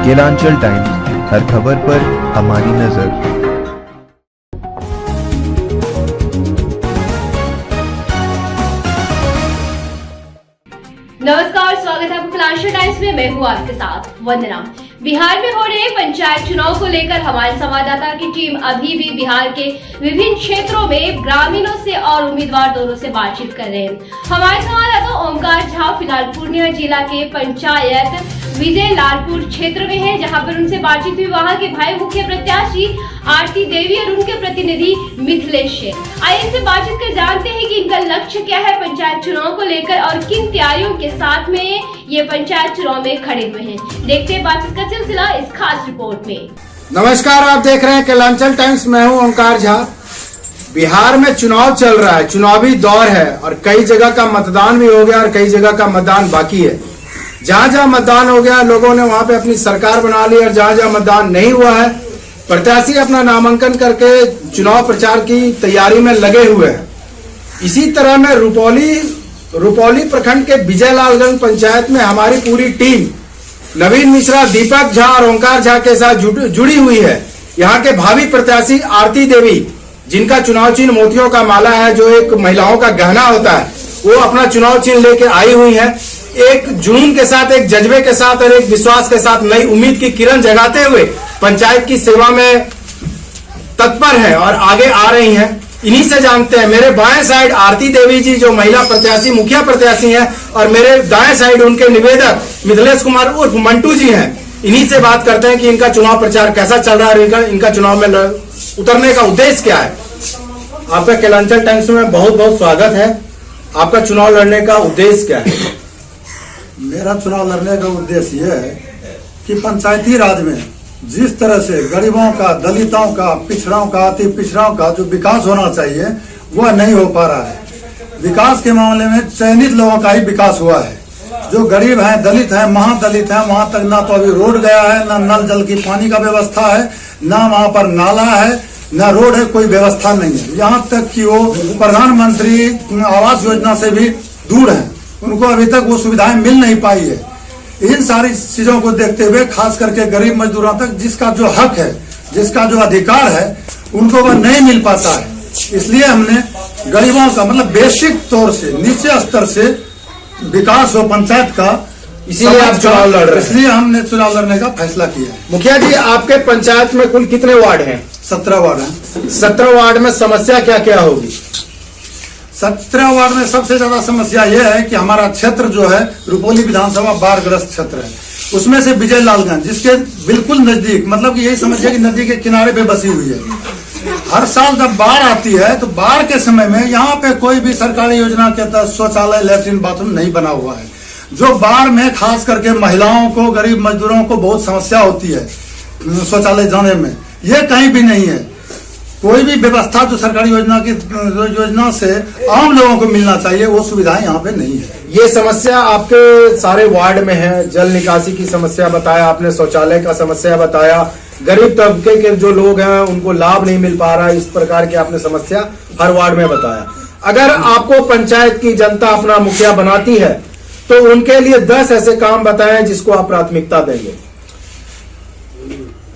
Kelanchal times, हर खबर पर हमारी नजर। नमस्कार, स्वागत है आपका केलांचल टाइम्स में। मैं हूँ आपके साथ वंदना। बिहार में हो रहे पंचायत चुनाव को लेकर हमारे संवाददाता की टीम अभी भी बिहार के विभिन्न क्षेत्रों में ग्रामीणों से और उम्मीदवार दोनों से बातचीत कर रहे हैं। हमारे संवाददाता ओमकार झा फिलहाल पूर्णिया जिला के पंचायत विजय लालपुर क्षेत्र में है, जहां पर उनसे बातचीत हुई। वहां के भाई मुख्य प्रत्याशी आरती देवी और उनके प्रतिनिधि मिथिलेश है। आइए इनसे बातचीत कर जानते हैं कि इनका लक्ष्य क्या है पंचायत चुनाव को लेकर और किन तैयारियों के साथ में ये पंचायत चुनाव में खड़े हुए हैं। देखते हैं बातचीत का सिलसिला इस खास रिपोर्ट में। नमस्कार, आप देख रहे हैं केलांचल टाइम्स। मैं हूं ओमकार झा। बिहार में चुनाव चल रहा है, चुनावी दौर है और कई जगह का मतदान भी हो गया और कई जगह का मतदान बाकी है। जहां जहां मतदान हो गया लोगों ने वहां पे अपनी सरकार बना ली और जहां जहां मतदान नहीं हुआ है प्रत्याशी अपना नामांकन करके चुनाव प्रचार की तैयारी में लगे हुए हैं। इसी तरह में रुपौली प्रखंड के विजयलालगंज पंचायत में हमारी पूरी टीम नवीन मिश्रा, दीपक झा और ओंकार झा के साथ जुड़ी हुई है। यहाँ के भावी प्रत्याशी आरती देवी, जिनका चुनाव चिन्ह मोतियों का माला है, जो एक महिलाओं का गहना होता है, वो अपना चुनाव चिन्ह लेके आई हुई है। एक जुनून के साथ, एक जज्बे के साथ और एक विश्वास के साथ नई उम्मीद की किरण जगाते हुए पंचायत की सेवा में तत्पर है और आगे आ रही हैं। इन्हीं से जानते हैं। मेरे बाएं साइड आरती देवी जी जो महिला प्रत्याशी, मुखिया प्रत्याशी हैं, और मेरे दाएं साइड उनके निवेदक मिथिलेश कुमार उर्फ मंटू जी हैं। इन्हीं से बात करते हैं कि इनका चुनाव प्रचार कैसा चल रहा है और इनका चुनाव में उतरने का उद्देश्य क्या है। आपका केलांचल टाइम्स में बहुत बहुत स्वागत है। आपका चुनाव लड़ने का उद्देश्य क्या है? मेरा चुनाव लड़ने का उद्देश्य यह है कि पंचायती राज में जिस तरह से गरीबों का, दलितों का, पिछड़ों का, अति पिछड़ों का जो विकास होना चाहिए वह नहीं हो पा रहा है। विकास के मामले में चयनित लोगों का ही विकास हुआ है। जो गरीब हैं, दलित हैं, महादलित हैं, वहां तक ना तो अभी रोड गया है, ना नल जल की पानी का व्यवस्था है, ना वहां पर नाला है, ना रोड है, कोई व्यवस्था नहीं है। यहाँ तक कि वो प्रधानमंत्री आवास योजना से भी दूर है, उनको अभी तक वो सुविधाएं मिल नहीं पाई है। इन सारी चीजों को देखते हुए खास करके गरीब मजदूरों तक जिसका जो हक है, जिसका जो अधिकार है, उनको वह नहीं मिल पाता है। इसलिए हमने गरीबों का मतलब बेसिक तौर से, नीचे स्तर से विकास हो पंचायत का, इसीलिए आप चुनाव लड़ रहे हैं। इसलिए हमने चुनाव लड़ने का फैसला किया है। मुखिया जी, आपके पंचायत में कुल कितने वार्ड हैं? 17 वार्ड है। 17 वार्ड में समस्या क्या क्या होगी? 17 वार्ड में सबसे ज्यादा समस्या यह है कि हमारा क्षेत्र जो है रुपौली विधानसभा बाढ़ग्रस्त क्षेत्र है। उसमें से विजय लालगंज जिसके बिल्कुल नजदीक, मतलब कि यही समझिए कि नदी के किनारे पे बसी हुई है। हर साल जब बाढ़ आती है तो बाढ़ के समय में यहाँ पे कोई भी सरकारी योजना के तहत शौचालय, लैट्रिन, बाथरूम नहीं बना हुआ है। जो बाढ़ में खास करके महिलाओं को, गरीब मजदूरों को बहुत समस्या होती है शौचालय जाने में, ये कहीं भी नहीं है। कोई भी व्यवस्था जो सरकारी योजना से आम लोगों को मिलना चाहिए वो सुविधाएं यहाँ पे नहीं है। ये समस्या आपके सारे वार्ड में है। जल निकासी की समस्या बताया आपने, शौचालय का समस्या बताया, गरीब तबके के जो लोग हैं उनको लाभ नहीं मिल पा रहा है, इस प्रकार की आपने समस्या हर वार्ड में बताया। अगर आपको पंचायत की जनता अपना मुखिया बनाती है तो उनके लिए 10 ऐसे काम बताएं जिसको आप प्राथमिकता देंगे।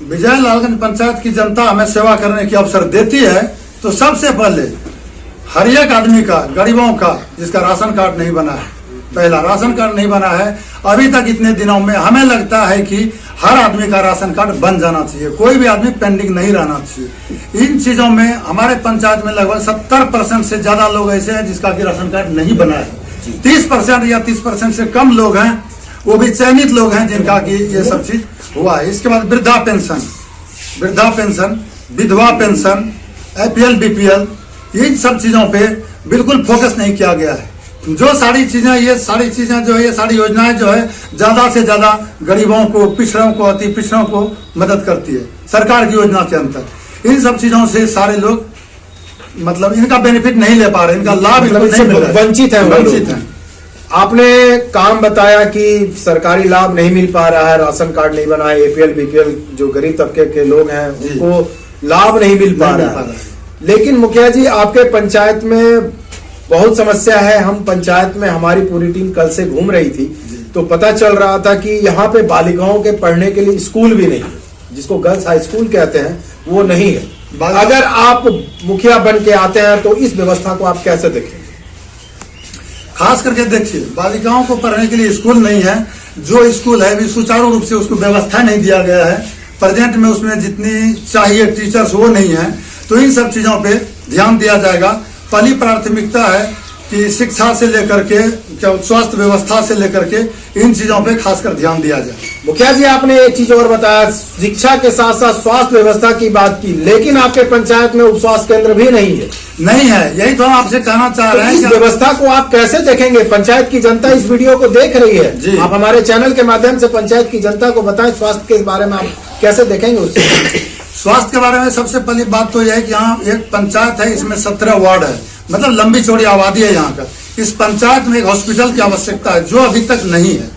विजय लालगंज पंचायत की जनता हमें सेवा करने की अवसर देती है तो सबसे पहले हर एक आदमी का, गरीबों का जिसका राशन कार्ड नहीं बना है, पहला राशन कार्ड नहीं बना है अभी तक, इतने दिनों में हमें लगता है कि हर आदमी का राशन कार्ड बन जाना चाहिए, कोई भी आदमी पेंडिंग नहीं रहना चाहिए। इन चीजों में हमारे पंचायत में लगभग 70% से ज्यादा लोग ऐसे हैं जिसका कि राशन कार्ड नहीं बना है। 30% या 30% से कम लोग हैं, वो भी चयनित लोग हैं जिनका कि ये सब चीज हुआ है। इसके बाद वृद्धा पेंशन, विधवा पेंशन, APL, BPL, इन सब चीजों पे बिल्कुल फोकस नहीं किया गया है। जो सारी चीजें, ये सारी चीजें जो है, ये सारी योजनाएं जो है ज्यादा से ज्यादा गरीबों को, पिछड़ों को, अति पिछड़ों को मदद करती है सरकार की योजना के अंतर। इन सब चीजों से सारे लोग मतलब इनका बेनिफिट नहीं ले पा रहे, इनका लाभ नहीं मिल रहा है, वंचित है। आपने काम बताया कि सरकारी लाभ नहीं मिल पा रहा है, राशन कार्ड नहीं बना है, APL, BPL जो गरीब तबके के लोग हैं उनको लाभ नहीं मिल पा रहा है। लेकिन मुखिया जी, आपके पंचायत में बहुत समस्या है। हम पंचायत में, हमारी पूरी टीम कल से घूम रही थी, तो पता चल रहा था कि यहाँ पे बालिकाओं के पढ़ने के लिए स्कूल भी नहीं है, जिसको गर्ल्स हाई स्कूल कहते हैं, वो नहीं है। अगर आप मुखिया बन के आते हैं तो इस व्यवस्था को आप कैसे देखेंगे? खास करके देखिए, बालिकाओं को पढ़ने के लिए स्कूल नहीं है। जो स्कूल है भी सुचारू रूप से उसको व्यवस्था नहीं दिया गया है। प्रेजेंट में उसमें जितनी चाहिए टीचर्स वो नहीं है। तो इन सब चीजों पे ध्यान दिया जाएगा। पहली प्राथमिकता है कि शिक्षा से लेकर के स्वास्थ्य व्यवस्था से लेकर के इन चीजों पे खासकर ध्यान दिया जाए। मुखिया जी, आपने एक चीज और बताया, शिक्षा के साथ साथ स्वास्थ्य व्यवस्था की बात की, लेकिन आपके पंचायत में उप स्वास्थ्य केंद्र भी नहीं है। नहीं है, यही तो हम आपसे कहना चाह रहे हैं। इस व्यवस्था को आप कैसे देखेंगे? पंचायत की जनता इस वीडियो को देख रही है, आप हमारे चैनल के माध्यम से पंचायत की जनता को बताएं, स्वास्थ्य के बारे में आप कैसे देखेंगे उससे? स्वास्थ्य के बारे में सबसे पहली बात तो यह है कि यहाँ एक पंचायत है, इसमें 17 वार्ड है, मतलब लंबी चौड़ी आबादी है यहाँ का। इस पंचायत में एक हॉस्पिटल की आवश्यकता है, जो अभी तक नहीं है।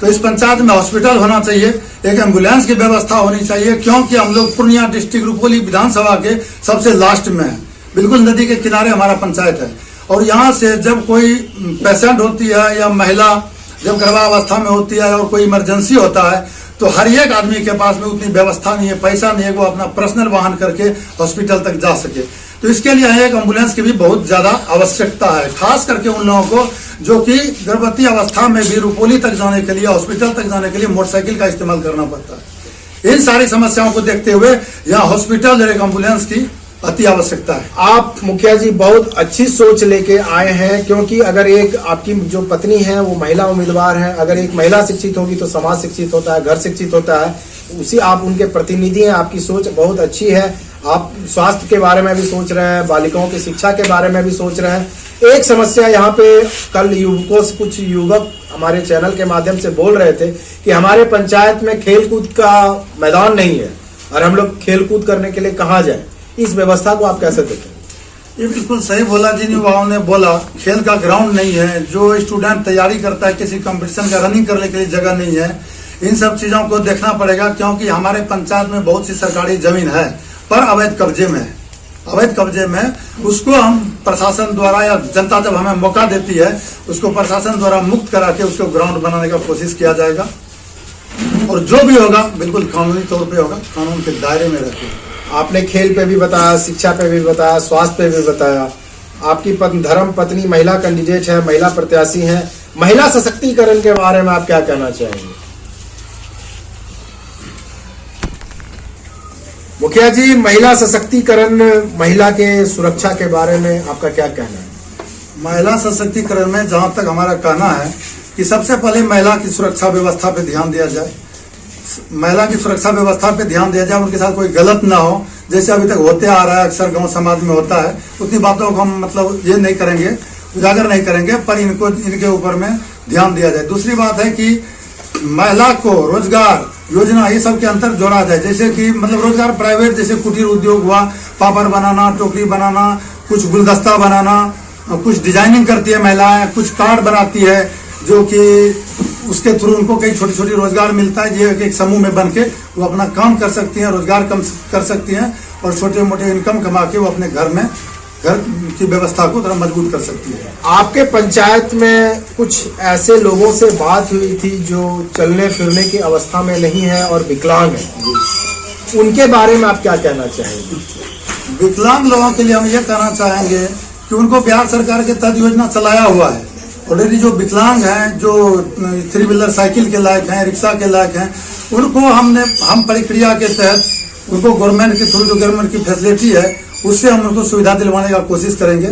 तो इस पंचायत में हॉस्पिटल होना चाहिए, एक एम्बुलेंस की व्यवस्था होनी चाहिए, क्योंकि हम लोग पूर्णिया डिस्ट्रिक्ट रुपौली विधानसभा के सबसे लास्ट में है, बिल्कुल नदी के किनारे हमारा पंचायत है। और यहाँ से जब कोई पेशेंट होती है या महिला जब गर्भावस्था में होती है और कोई इमरजेंसी होता है, तो हर एक आदमी के पास में उतनी व्यवस्था नहीं है, पैसा नहीं है, वो अपना पर्सनल वाहन करके हॉस्पिटल तक जा सके। तो इसके लिए एक एम्बुलेंस की भी बहुत ज्यादा आवश्यकता है, खास करके उन लोगों को जो कि गर्भवती अवस्था में भी रुपौली तक जाने के लिए, हॉस्पिटल तक जाने के लिए मोटरसाइकिल का इस्तेमाल करना पड़ता है। इन सारी समस्याओं को देखते हुए यहाँ हॉस्पिटल और एक एम्बुलेंस की अति आवश्यकता है। आप मुखिया जी बहुत अच्छी सोच लेके आए हैं, क्योंकि अगर एक आपकी जो पत्नी है वो महिला उम्मीदवार है, अगर एक महिला शिक्षित होगी तो समाज शिक्षित होता है, घर शिक्षित होता है, उसी आप उनके प्रतिनिधि हैं। आपकी सोच बहुत अच्छी है। आप स्वास्थ्य के बारे में भी सोच रहे हैं, बालिकाओं की शिक्षा के बारे में भी सोच रहे हैं। एक समस्या यहाँ पे कल युवकों से कुछ युवक हमारे चैनल के माध्यम से बोल रहे थे कि हमारे पंचायत में खेलकूद का मैदान नहीं है और हम लोग खेलकूद करने के लिए कहाँ जाए। इस व्यवस्था को आप कैसे देखें? ये बिल्कुल सही बोला जिन युवाओं ने बोला, खेल का ग्राउंड नहीं है, जो स्टूडेंट तैयारी करता है किसी कंपटीशन का रनिंग करने के लिए जगह नहीं है। इन सब चीजों को देखना पड़ेगा, क्योंकि हमारे पंचायत में बहुत सी सरकारी जमीन है पर अवैध कब्जे में है। अवैध कब्जे में उसको हम प्रशासन द्वारा या जनता जब हमें मौका देती है उसको प्रशासन द्वारा मुक्त करा के उसको ग्राउंड बनाने का कोशिश किया जाएगा। और जो भी होगा बिल्कुल कानूनी तौर पे होगा, कानून के दायरे में रखेगा। आपने खेल पे भी बताया, शिक्षा पे भी बताया, स्वास्थ्य पे भी बताया। आपकी धर्म पत्नी महिला कैंडिडेट है, महिला प्रत्याशी है। महिला सशक्तिकरण के बारे में आप क्या कहना चाहेंगे? मुखिया जी, महिला सशक्तिकरण, महिला के सुरक्षा के बारे में आपका क्या कहना है? महिला सशक्तिकरण में जहां तक हमारा कहना है कि सबसे पहले महिला की सुरक्षा व्यवस्था पे ध्यान दिया जाए। महिला की सुरक्षा व्यवस्था पे ध्यान दिया जाए, उनके साथ कोई गलत ना हो, जैसे अभी तक होते आ रहा है, अक्सर गांव समाज में होता है। उतनी बातों को हम मतलब ये नहीं करेंगे, उजागर नहीं करेंगे, पर इनको इनके ऊपर में ध्यान दिया जाए। दूसरी बात है कि महिला को रोजगार योजना ये सब के अंतर जोड़ा जाए, जैसे कि मतलब रोजगार प्राइवेट, जैसे कुटीर उद्योग हुआ, पापड़ बनाना, टोकरी बनाना, कुछ गुलदस्ता बनाना, कुछ डिजाइनिंग करती है महिलाएं, कुछ कार्ड बनाती है, जो कि उसके थ्रू उनको कई छोटी छोटी रोजगार मिलता है। ये एक समूह में बन के वो अपना काम कर सकती हैं, रोजगार कम कर सकती हैं और छोटे मोटे इनकम कमा के वो अपने घर में घर की व्यवस्था को थोड़ा मजबूत कर सकती है। आपके पंचायत में कुछ ऐसे लोगों से बात हुई थी जो चलने फिरने की अवस्था में नहीं है और विकलांग है, उनके बारे में आप क्या कहना चाहेंगे? विकलांग लोगों के लिए हम ये कहना चाहेंगे कि उनको बिहार सरकार के तहत योजना चलाया हुआ है। ऑलरेडी जो विकलांग हैं, जो 3 व्हीलर साइकिल के लायक हैं, रिक्शा के लायक हैं, उनको हम प्रक्रिया के तहत उनको गवर्नमेंट के थ्रू जो गवर्नमेंट की फैसिलिटी है उससे हम उनको सुविधा दिलवाने का कोशिश करेंगे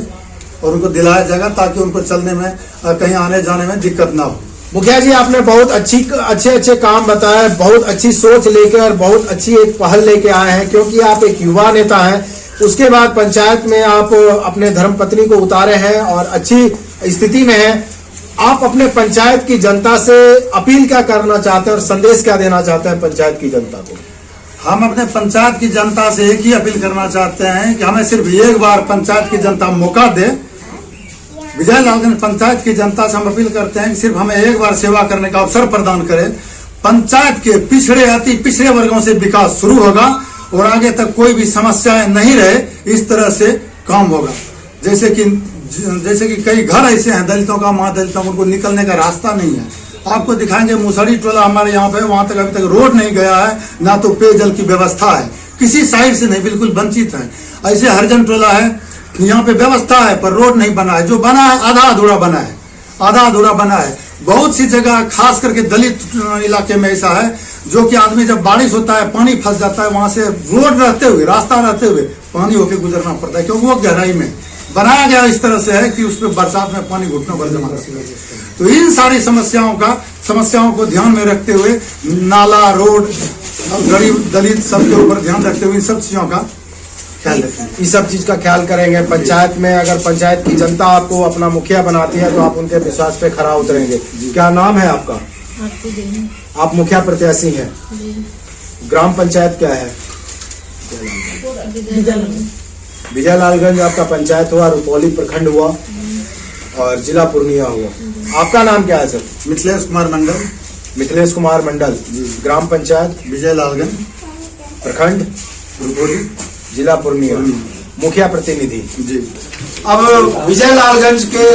और उनको दिलाया जाएगा, ताकि उनको चलने में कहीं आने जाने में दिक्कत ना हो। मुखिया जी, आपने बहुत अच्छे काम बताए, बहुत अच्छी सोच लेकर और बहुत अच्छी एक पहल लेके आए हैं, क्योंकि आप एक युवा नेता हैं। उसके बाद पंचायत में आप अपने धर्मपत्नी को उतारे हैं और अच्छी स्थिति में है। आप अपने पंचायत की जनता से अपील क्या करना चाहते हैं और संदेश क्या देना चाहते हैं पंचायत की जनता को? हम अपने पंचायत की जनता से एक ही अपील करना चाहते हैं कि हमें सिर्फ एक बार पंचायत की जनता मौका दे। विजय लालगंज पंचायत की जनता से हम अपील करते हैं कि सिर्फ हमें एक बार सेवा करने का अवसर प्रदान करें। पंचायत के पिछड़े अति पिछड़े वर्गों से विकास शुरू होगा और आगे तक कोई भी समस्याएं नहीं रहे, इस तरह से काम होगा। जैसे कि कई घर ऐसे हैं दलितों का, महादलितों का, उनको निकलने का रास्ता नहीं है, आपको दिखाएंगे मुसहरी टोला हमारे यहाँ पे, वहां तक अभी तक रोड नहीं गया है, ना तो पेयजल की व्यवस्था है, किसी साइड से नहीं, बिल्कुल वंचित है। ऐसे हरिजन टोला है, यहाँ पे व्यवस्था है पर रोड नहीं बना है, जो बना है आधा अधूरा बना है, आधा अधूरा बना है। बहुत सी जगह खास करके दलित इलाके में ऐसा है जो कि आदमी जब बारिश होता है पानी फंस जाता है, वहां से रोड रहते हुए, रास्ता रहते हुए पानी होके गुजरना पड़ता है, क्योंकि वो गहराई में बनाया गया इस तरह से है कि उसमें बरसात में पानी घुटनों पर जमा रहता है। तो इन सारी समस्याओं को ध्यान में रखते हुए नाला, रोड, गरीब दलित सबके ऊपर ध्यान रखते हुए इन सब चीजों का ख्याल रखेंगे। इस सब चीज का ख्याल करेंगे। पंचायत में अगर पंचायत की जनता आपको अपना मुखिया बनाती है तो आप उनके विश्वास पे खरा उतरेंगे। क्या नाम है आपका? आप मुखिया प्रत्याशी हैं। ग्राम पंचायत क्या है? विजयलालगंज आपका पंचायत हुआ, रुपौली प्रखंड हुआ और जिला पूर्णिया हुआ। आपका नाम क्या है सर? मिथिलेश कुमार मंडल। मिथिलेश कुमार मंडल। ग्राम पंचायत विजयलालगंज, प्रखंड रुपौली, जिला पूर्णिया, मुखिया प्रतिनिधि। जी। अब विजयलालगंज के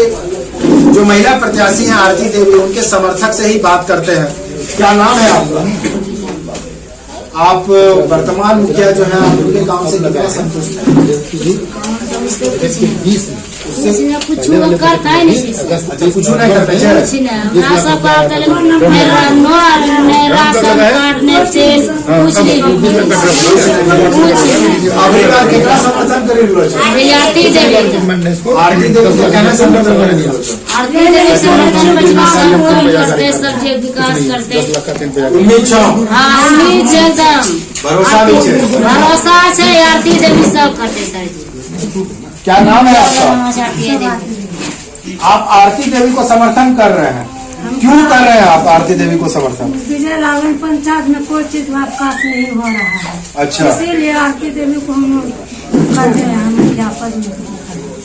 जो महिला प्रत्याशी हैं आरती देवी, उनके समर्थक से ही बात करते हैं। क्या नाम है आपका? आप वर्तमान मुखिया जो है आप उनके काम से कितना संतुष्ट हैं? उसने कुछ करता है नहीं, कुछ नहीं करते हैं। राशन कार्ड ने तेल कुछ नहीं, अगली बार कितना समर्थन करेंगे? आरती देवी आरती देवी को कहना समर्थन करेंगे। आरती देवी समर्थन करते, सब विकास करते। उम्मीद हाँ, उम्मीद एकदम भरोसा नीचे। भरोसा से आरती देवी सब करते सर जी। क्या नाम है आपका? आरती देवी। आप आरती देवी को समर्थन कर रहे हैं, क्यों कर रहे हैं आप आरती देवी को समर्थन? विजयलालगंज पंचायत में कोई चीज का विकास नहीं हो रहा है, अच्छा, इसीलिए आरती देवी को हम कर रहे हैं। हम क्या पद में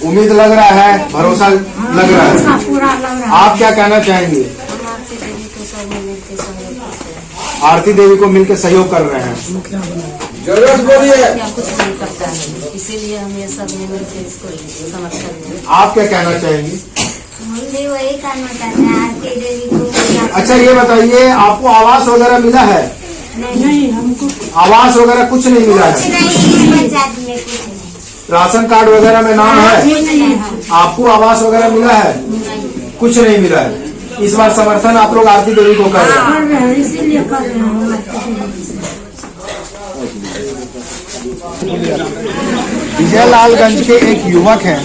उम्मीद लग रहा है, भरोसा लग रहा है, पूरा लग रहा है। आप क्या कहना चाहेंगे? आरती देवी को मिलकर सहयोग कर रहे हैं। जरूरत बोलिए। कुछ नहीं करता है, इसीलिए हम ये सब मिल के इसको समर्थन। आप क्या कहना चाहेंगी? हम भी वही करना चाहते हैं, आरती देवी को। अच्छा ये बताइए, आपको आवास वगैरह मिला है? नहीं, हमको आवास वगैरह कुछ नहीं मिला कुछ है? नहीं है, पंचायत में कुछ नहीं। राशन कार्ड वगैरह में नाम है? आपको आवास वगैरह मिला है? कुछ नहीं मिला है। इस बार समर्थन आप लोग आरती देवी को कर रहे हैं। कर रहे हैं, इसीलिए कर रहे हैं आरती देवी से। विजयलालगंज के एक युवक हैं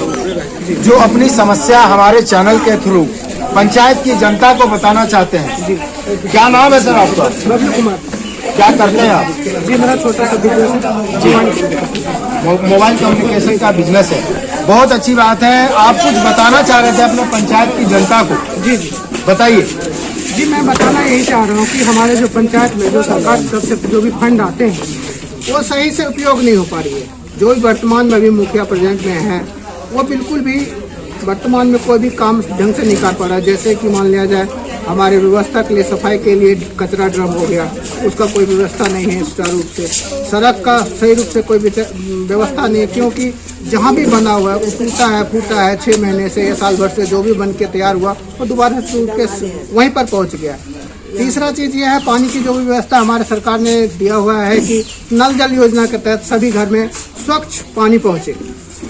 जो अपनी समस्या हमारे चैनल के थ्रू पंचायत की जनता को बताना चाहते हैं। क्या नाम है सर आपका? बबलू कुमार। क्या करते हैं आप? जी, मेरा छोटा सा बिजनेस है, मोबाइल कम्युनिकेशन का बिजनेस है। बहुत अच्छी बात है। आप कुछ बताना चाह रहे थे अपने पंचायत की जनता को। जी जी बताइए। जी, मैं बताना यही चाह रहा हूँ कि हमारे जो पंचायत में जो सरकार की तरफ से जो भी फंड आते हैं वो सही से उपयोग नहीं हो पा रही है। जो भी वर्तमान में अभी मुखिया प्रेजेंट में है वो बिल्कुल भी वर्तमान में कोई भी काम ढंग से नहीं कर पा रहा है। जैसे कि मान लिया जाए हमारे व्यवस्था के लिए, सफाई के लिए कचरा ड्रम हो गया, उसका कोई व्यवस्था नहीं है सुचारू रूप से। सड़क का सही रूप से कोई व्यवस्था नहीं है, क्योंकि जहाँ भी बना हुआ है वो टूटा है, फूटा है। 6 महीने से या साल भर से जो भी बन के तैयार हुआ वो दोबारा से टूट के वहीं पर पहुँच गया। तीसरा चीज़ ये है, पानी की जो भी व्यवस्था हमारे सरकार ने दिया हुआ है कि नल जल योजना के तहत सभी घर में स्वच्छ पानी पहुँचे,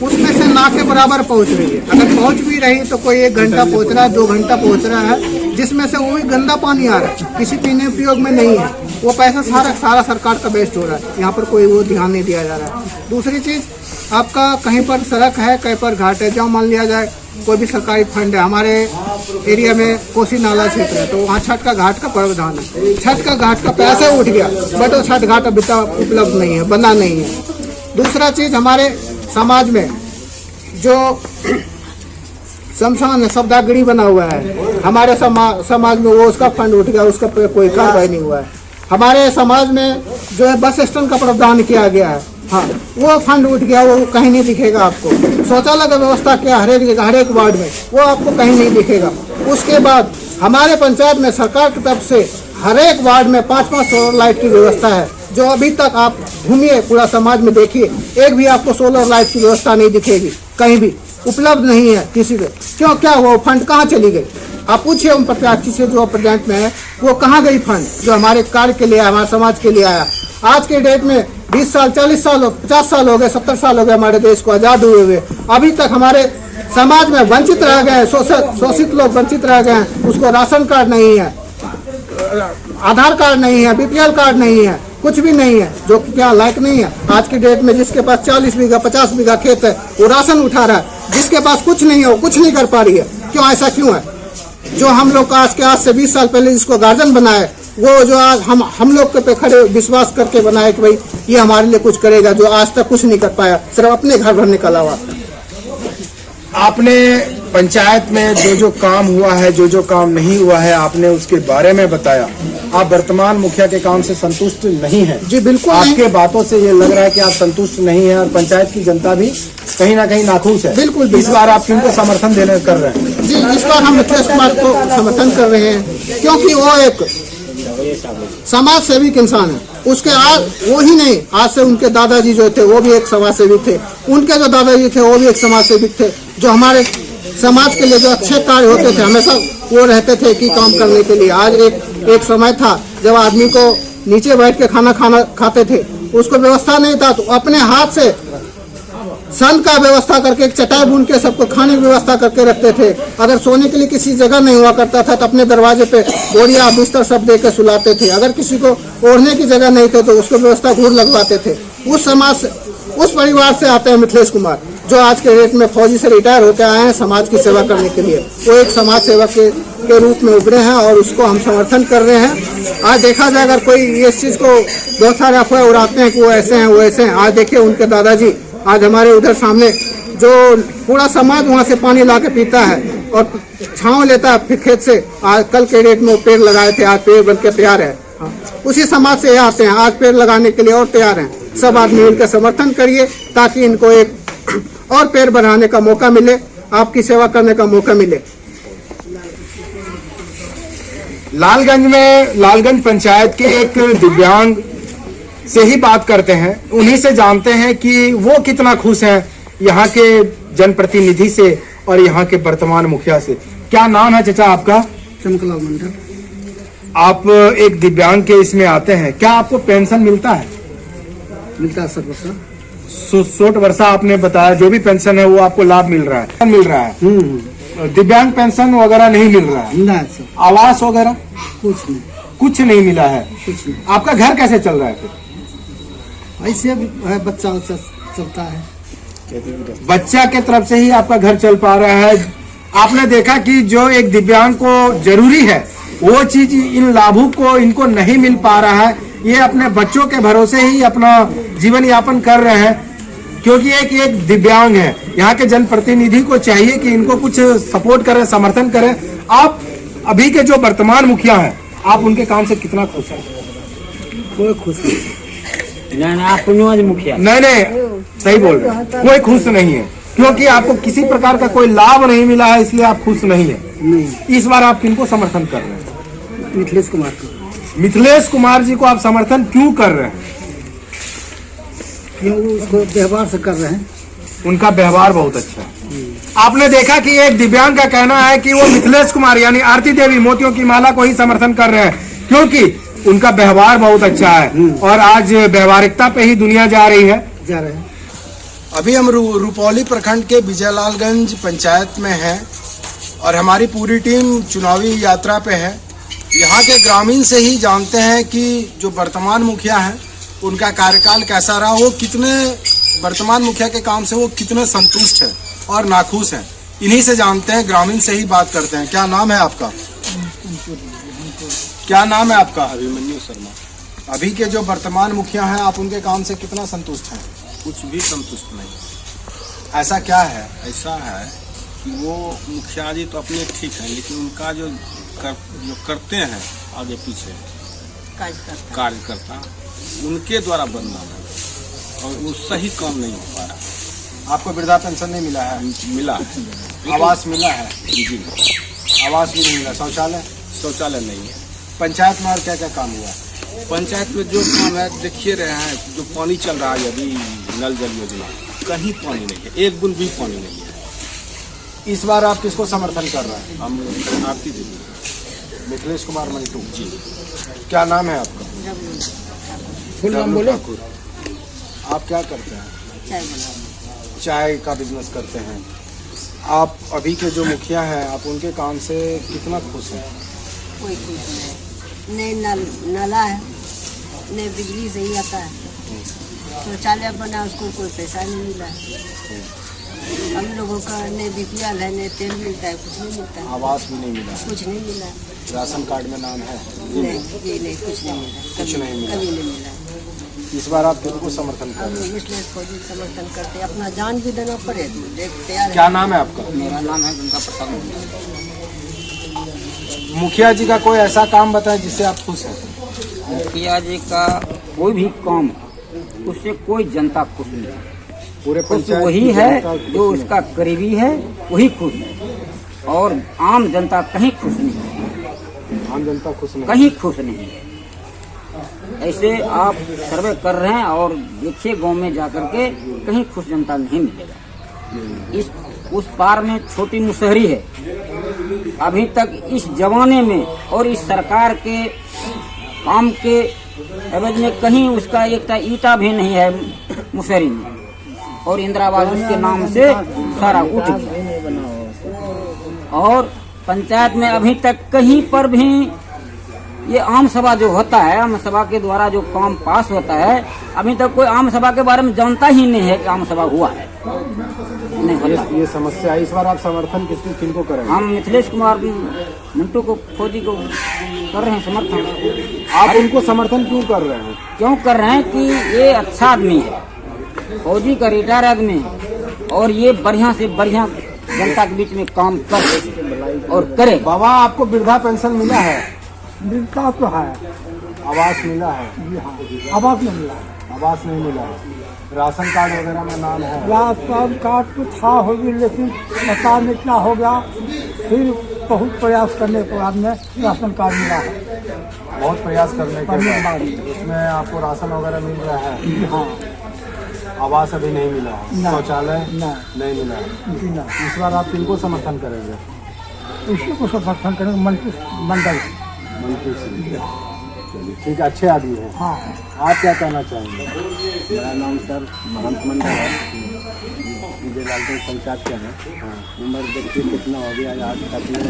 उसमें से ना के बराबर पहुंच रही है। अगर पहुंच भी रही तो कोई 1 घंटा पहुंच रहा है, 2 घंटा पहुंच रहा है, जिसमें से वो भी गंदा पानी आ रहा है, किसी पीने उपयोग में नहीं है। वो पैसा सारा सरकार का वेस्ट हो रहा है, यहाँ पर कोई वो ध्यान नहीं दिया जा रहा है। दूसरी चीज़, आपका कहीं पर सड़क है, कहीं पर घाट है, जहाँ मान लिया जाए कोई भी सरकारी फंड है। हमारे एरिया में कोसी नाला क्षेत्र है, तो वहाँ छठ का घाट का प्रावधान है। छठ का घाट का पैसा उठ गया, बट वो छठ घाट अभी तक उपलब्ध नहीं है, बना नहीं है। दूसरा चीज़, हमारे समाज में जो शमशान है, शब्दागड़ी बना हुआ है हमारे समाज में, वो उसका फंड उठ गया, उसका कोई कार्रवाई नहीं हुआ है। हमारे समाज में जो है बस स्टैंड का प्रावधान किया गया है, हाँ, वो फंड उठ गया, वो कहीं नहीं दिखेगा आपको। शौचालय का व्यवस्था किया हर एक वार्ड में, वो आपको कहीं नहीं दिखेगा। उसके बाद हमारे पंचायत में सरकार की तरफ से हर एक वार्ड में 5-5 सोलर लाइट की व्यवस्था है, जो अभी तक आप घूमिए पूरा समाज में देखिए, एक भी आपको सोलर लाइट की व्यवस्था नहीं दिखेगी, कहीं भी उपलब्ध नहीं है किसी को। क्यों? क्या हुआ? फंड कहाँ चली गई? आप पूछिए उन प्रत्याशी से जो प्रेजेंट में है, वो कहाँ गई फंड जो हमारे कार्य के लिए आया, हमारे समाज के लिए आया। आज के डेट में 20 साल 40 साल 50 साल हो गए, 70 साल हो गए हमारे देश को आजाद हुए, अभी तक हमारे समाज में वंचित रह गए, शोषित लोग वंचित रह गए हैं। उसको राशन कार्ड नहीं है, आधार कार्ड नहीं है, बीपीएल कार्ड नहीं है, कुछ भी नहीं है, जो कि क्या लायक नहीं है। आज की डेट में जिसके पास 40 बीघा 50 बीघा खेत है वो राशन उठा रहा है, जिसके पास कुछ नहीं है वो कुछ नहीं कर पा रही है। क्यों, ऐसा क्यों है? जो हम लोग आज से 20 साल पहले जिसको गार्जियन बनाए, वो जो आज हम लोग पे खड़े विश्वास करके बनाए कि भाई ये हमारे लिए कुछ करेगा, जो आज तक कुछ नहीं कर पाया, सिर्फ अपने घर भरने के अलावा। आपने पंचायत में जो काम हुआ है, जो काम नहीं हुआ है, आपने उसके बारे में बताया। आप वर्तमान मुखिया के काम से संतुष्ट नहीं है? जी बिल्कुल नहीं। आपके बातों से ये लग रहा है कि आप संतुष्ट नहीं है और पंचायत की जनता भी कहीं ना कहीं नाखुश है। बिल्कुल। इस बार आप किनको समर्थन देने कर रहे हैं? जी, इस बार हम नीतीश कुमार को समर्थन कर रहे हैं, क्योंकि वो एक समाज सेविक इंसान है। उसके आज वो ही नहीं, आज से उनके दादाजी जो थे वो भी एक समाज सेविक थे, उनके जो दादाजी थे वो भी एक समाज सेविक थे। जो हमारे समाज के लिए जो अच्छे कार्य होते थे हमेशा वो रहते थे कि काम करने के लिए। आज एक समय था जब आदमी को नीचे बैठ के खाना खाते थे, उसको व्यवस्था नहीं था, तो अपने हाथ से सन का व्यवस्था करके एक चटाई बुन के सबको खाने की व्यवस्था करके रखते थे। अगर सोने के लिए किसी जगह नहीं हुआ करता था तो अपने दरवाजे पे बोरिया बिस्तर सब दे के सुलाते थे। अगर किसी को ओढ़ने की जगह नहीं थे तो उसको व्यवस्था घूर लगवाते थे। उस समाज से, उस परिवार से आते हैं मिथिलेश कुमार, जो आज के डेट में फौजी से रिटायर होकर आए हैं समाज की सेवा करने के लिए। वो एक समाज सेवक के रूप में उभरे हैं और उसको हम समर्थन कर रहे हैं। आज देखा जाए, अगर कोई इस चीज़ को बहुत सारे अफवाह उड़ाते हैं कि वो ऐसे हैं वो ऐसे हैं, आज देखिए उनके दादाजी आज हमारे उधर सामने जो पूरा समाज वहाँ से पानी ला के पीता है और छाँव लेता है फिर खेत से। आज कल के डेट में वो पेड़ लगाए थे, आज पेड़ बन के तैयार है। उसी समाज से आते हैं, आज पेड़ लगाने के लिए और तैयार हैं। सब आदमी मिलकर समर्थन करिए ताकि इनको एक और पेड़ बढ़ाने का मौका मिले, आपकी सेवा करने का मौका मिले। लालगंज पंचायत के एक दिव्यांग से ही बात करते हैं, उन्हीं से जानते हैं कि वो कितना खुश हैं यहाँ के जनप्रतिनिधि से और यहाँ के वर्तमान मुखिया से। क्या नाम है चाचा आपका? चमकलाल मंडल। आप एक दिव्यांग के इसमें आते हैं, क्या आपको पेंशन मिलता है? मिलता है सर, वर्षा 60 वर्षा आपने बताया, जो भी पेंशन है वो आपको लाभ मिल रहा है। दिव्यांग पेंशन वगैरह नहीं मिल रहा है? नहीं सर। आवास वगैरह कुछ नहीं मिला है? कुछ नहीं। आपका घर कैसे चल रहा है फिर? ऐसे बच्चा चलता है, बच्चा के तरफ से ही आपका घर चल पा रहा है। आपने देखा कि जो एक दिव्यांग को जरूरी है वो चीज इन लाभुक को इनको नहीं मिल पा रहा है। ये अपने बच्चों के भरोसे ही अपना जीवन यापन कर रहे हैं, क्योंकि एक दिव्यांग है। यहाँ के जनप्रतिनिधि को चाहिए कि इनको कुछ सपोर्ट करें, समर्थन करें। आप अभी के जो वर्तमान मुखिया हैं, आप उनके काम से कितना खुश हैं? कोई खुश नहीं। नहीं, सही बोल रहे हैं, कोई खुश नहीं है, क्योंकि आपको किसी प्रकार का कोई लाभ नहीं मिला है, इसलिए आप खुश नहीं है। नहीं। इस बार आप किनको समर्थन कर रहे हैं? मिथिलेश कुमार को। मिथिलेश कुमार जी को आप समर्थन क्यों कर रहे हैं? क्यों? उसको व्यवहार से कर रहे हैं, उनका व्यवहार बहुत अच्छा है। आपने देखा कि एक दिव्यांग का कहना है कि वो मिथिलेश कुमार यानी आरती देवी मोतियों की माला को ही समर्थन कर रहे हैं, क्योंकि उनका व्यवहार बहुत अच्छा है और आज व्यवहारिकता पे ही दुनिया जा रही है। अभी हम रुपौली प्रखंड के विजयलालगंज पंचायत में हैं और हमारी पूरी टीम चुनावी यात्रा पे है। यहाँ के ग्रामीण से ही जानते हैं कि जो वर्तमान मुखिया हैं उनका कार्यकाल कैसा रहा, वो कितने वर्तमान मुखिया के काम से वो कितने संतुष्ट हैं और नाखुश हैं। इन्हीं से जानते हैं, ग्रामीण से ही बात करते हैं। क्या नाम है आपका? क्या नाम है आपका? अभिमन्यु शर्मा। अभी के जो वर्तमान मुखिया हैं, आप उनके काम से कितना संतुष्ट हैं? कुछ भी संतुष्ट नहीं। ऐसा क्या है? ऐसा है कि वो मुखिया जी तो अपने ठीक हैं, लेकिन उनका जो करते हैं आगे पीछे कार्यकर्ता उनके द्वारा बनना है और वो सही काम नहीं हो पा रहा। आपको वृद्धा पेंशन नहीं मिला है? मिला है। आवास मिला है? जी, आवास भी नहीं मिला। शौचालय नहीं है। पंचायत में और क्या क्या काम हुआ? पंचायत में जो काम है देखिए रहे हैं, जो पानी चल रहा है अभी नल जल योजना, कहीं पानी नहीं है, एक बूंद भी पानी नहीं है। इस बार आप किसको समर्थन कर रहे हैं? हम आरती देवी। मिथिलेश कुमार मंटू जी। क्या नाम है आपका? फुल नाम बोलो। ठाकुर। आप क्या करते हैं? चाय बना चाय का बिजनेस करते हैं। आप अभी के जो मुखिया हैं, आप उनके काम से कितना खुश हैं? कोई कुछ नहीं नाला है, नहीं बिजली सही आता है, शौचालय बना उसको कोई पैसा नहीं मिला है। हम लोगों का नहीं बीपीएल है, नहीं तेल मिलता है, कुछ नहीं मिलता है। आवास भी नहीं मिला? कुछ नहीं मिला है। राशन कार्ड में नाम है? नहीं, ये नहीं, कुछ नहीं मिला, कुछ नहीं मिला। कभी नहीं मिला। इस बार आप किसको समर्थन कर हम रहे हैं? इसलिए फौजी समर्थन करते, अपना जान भी देना पड़े तो देख तैयार क्या नाम है आपका? मेरा नाम है गंगा प्रसाद। मुखिया जी का कोई ऐसा काम बताएं जिससे आप खुश हैं? मुखिया जी का कोई भी काम, उससे कोई जनता खुश नहीं है। पूरे खुश पंचायत वही की है जनता खुश जो नहीं। उसका करीबी है, वही खुश है, और आम जनता कहीं खुश नहीं है, आम जनता खुश नहीं। कहीं खुश नहीं है। ऐसे आप सर्वे कर रहे हैं और देखिए गांव में जाकर के कहीं खुश जनता नहीं मिलेगा। इस उस पार में छोटी मुसहरी है, अभी तक इस जमाने में और इस सरकार के काम के एवज में कहीं उसका एक ईटा भी नहीं है मुसहरी में, और इंदिरा आवास उसके नाम से सारा उठ गया। और पंचायत में अभी तक कहीं पर भी ये आम सभा जो होता है, आम सभा के द्वारा जो काम पास होता है, अभी तक कोई आम सभा के बारे में जानता ही नहीं है कि आम सभा हुआ है, नहीं होता। ये समस्या है। इस बार आप समर्थन किनको करेंगे? हम मिथिलेश कुमार मंटू को, फौजी को कर रहे हैं समर्थन। आप उनको समर्थन क्यों कर रहे हैं? क्यों कर रहे हैं कि ये अच्छा आदमी है, फौजी का रिटायर आदमी है, और ये बढ़िया से बढ़िया जनता के बीच में काम कर और करे। बाबा, आपको वृद्धा पेंशन मिला है? मिलता तो है, आवास मिला है? जी हाँ, आवास नहीं मिला। आवास नहीं मिला। राशन कार्ड वगैरह में नाम है? राशन कार्ड तो था होगी, लेकिन पता नहीं क्या हो गया, फिर बहुत प्रयास करने के बाद में राशन कार्ड मिला है। बहुत प्रयास करने के बाद बाद उसमें आपको राशन वगैरह मिल रहा है? जी हाँ। आवास अभी नहीं मिला है? ना। शौचालय नहीं मिला है? जी ना। इस बार आप किनको समर्थन करेंगे? इसी को समर्थन करेंगे, मंडल। मंत्री सिंह। चलिए ठीक है, अच्छे आदमी हैं। हाँ। आप क्या कहना चाहेंगे? मेरा नाम सर महंत मंडल है, विजय लालगंज पंचायत के हैं। उम्र देखिए कितना हो गया, आज तक में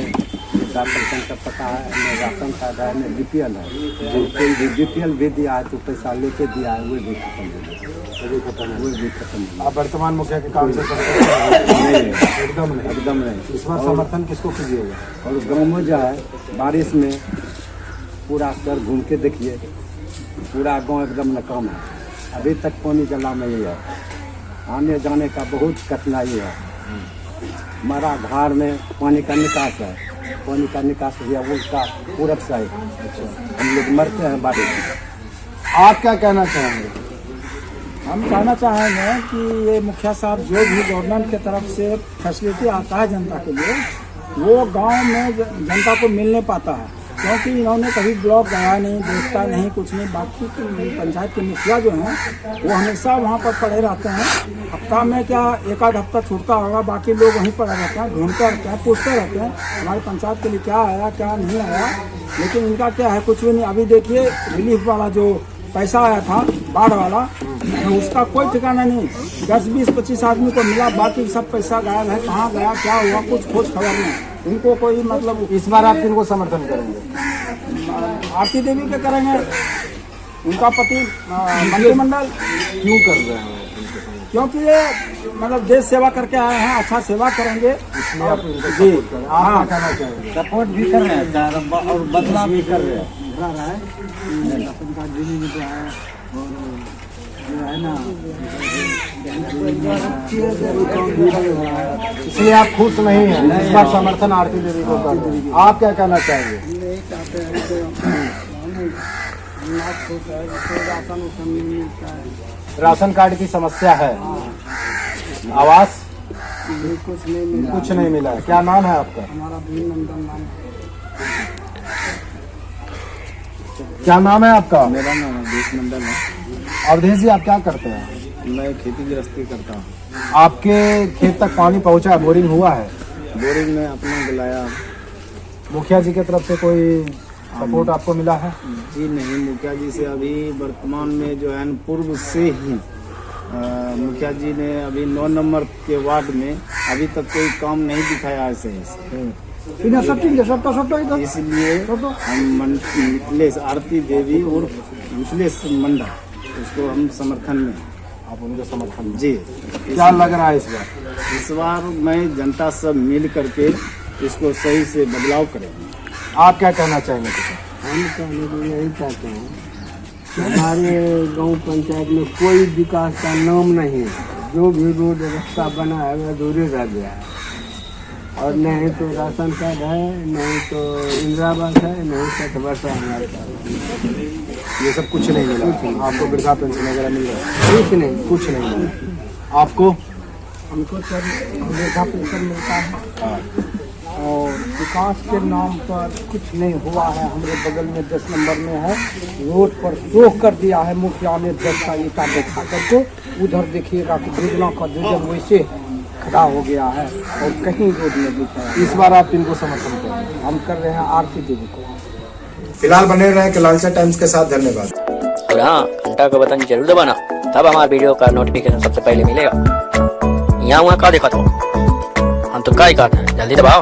10% का पता है, न राशन कार्ड है, न बीपीएल है। जो कोई भी बीपीएल भी दिया है तो पैसा लेके दिया है, वो भी खत्म हो गया। वो भी खत्म हो आप वर्तमान मुखिया के काम से संतुष्ट गया। एकदम नहीं? एकदम नहीं। इस बार समर्थन किसको कीजिएगा? और गाँव में जो है बारिश में पूरा सर घूम के देखिए, पूरा गांव एकदम नकाम है। अभी तक पानी जला में ही है, आने जाने का बहुत कठिनाई है। हमारा घर में पानी का निकास है, पानी का निकास हुआ उसका पूरब साइड। हम लोग मरते हैं बारिश में। आप क्या कहना चाहेंगे? हम कहना चाहेंगे कि ये मुखिया साहब जो भी गवर्नमेंट की तरफ से फैसिलिटी आता है जनता के लिए, वो गांव में जनता को मिल नहीं पाता है, क्योंकि इन्होंने कभी ब्लॉक गया नहीं, देखता नहीं, कुछ नहीं। बाकी पंचायत के मुखिया जो हैं वो हमेशा वहाँ पर पड़े रहते हैं। हफ्ता में क्या एक आध हफ्ता छूटता होगा, बाकी लोग वहीं पड़े रहते हैं, ढूंढते रहते हैं, पूछते रहते हैं हमारे पंचायत के लिए क्या आया क्या नहीं आया। लेकिन इनका क्या है, कुछ भी नहीं। अभी देखिए रिलीफ वाला जो पैसा आया था बाढ़ वाला, उसका कोई ठिकाना नहीं। 10, 20, 25 आदमी को मिला, बाकी सब पैसा गायब है। कहाँ गया, क्या हुआ, कुछ खोज खबर नहीं। इनको कोई मतलब। इस बार आप किनको समर्थन करेंगे? आरती देवी के करेंगे, उनका पति मंत्रिमंडल। क्यों कर रहे हैं? क्योंकि ये मतलब देश सेवा करके आए हैं, अच्छा सेवा करेंगे इसलिए आप इनको जी। सपोर्ट करें। आप क्या कहना चाहेंगे? सपोर्ट भी कर रहे हैं और बदलाव भी कर रहे हैं। इसलिए आप खुश नहीं हैं? इस बार समर्थन आरती देवी को कर रहे हैं। आप क्या कहना चाहेंगे? राशन कार्ड की समस्या है, आवास कुछ नहीं मिला है। क्या नाम है आपका? क्या नाम है आपका? मेरा नाम अवधेश मंडल है। अवधेश जी, आप क्या करते हैं? मैं खेती गृहस्थी करता हूँ। आपके खेत तक पानी पहुंचा, बोरिंग हुआ है? बोरिंग में अपना बुलाया। मुखिया जी की तरफ से कोई सपोर्ट आपको मिला है? जी नहीं, मुखिया जी से अभी वर्तमान में जो है पूर्व से ही मुखिया जी ने अभी 9 नंबर के वार्ड में अभी तक कोई काम नहीं दिखाया है सही से। इसलिए हम मिथिलेश आरती देवी और मिथिलेश मंडा उसको हम समर्थन में। आप उनके समर्थन में? जी। क्या लग रहा है इस बार? इस बार मैं जनता सब मिल करके इसको सही से बदलाव करेंगे। आप क्या कहना चाहेंगे? हम कहने को यही चाहते हैं कि हमारे गांव पंचायत में कोई विकास का नाम नहीं है। जो भी रोड रास्ता बना है वह अधूरे रह गया है, और नहीं तो राशन कार्ड है, नहीं तो इंदिरा आवास है, नहीं 60 वर्ष हमारे पास। ये सब कुछ नहीं मिला आपको? वृद्धा पेंशन वगैरह मिल रहा है? कुछ नहीं मिला आपको? हमको सर वृद्धा पेंशन मिलता है और विकास के नाम पर कुछ नहीं हुआ है। हमारे बगल में 10 नंबर में है, रोड पर शो कर दिया है मुखिया ने 10 का ईटा देखा करके। उधर देखिएगा कि बिजला का जल वैसे खड़ा हो गया है और कहीं रोड में दिखा है। इस बार आप किनको समर्थन करेंगे? हम कर रहे हैं आरती देवी को। फिलहाल बने रहे कलालचा टाइम्स के साथ। धन्यवाद। और हाँ, घंटा का बटन जरूर दबाना, तब हमारे वीडियो का नोटिफिकेशन सबसे पहले मिलेगा। यहाँ वहाँ का देखा तो हम तो क्या ही कहते हैं, जल्दी दबाओ।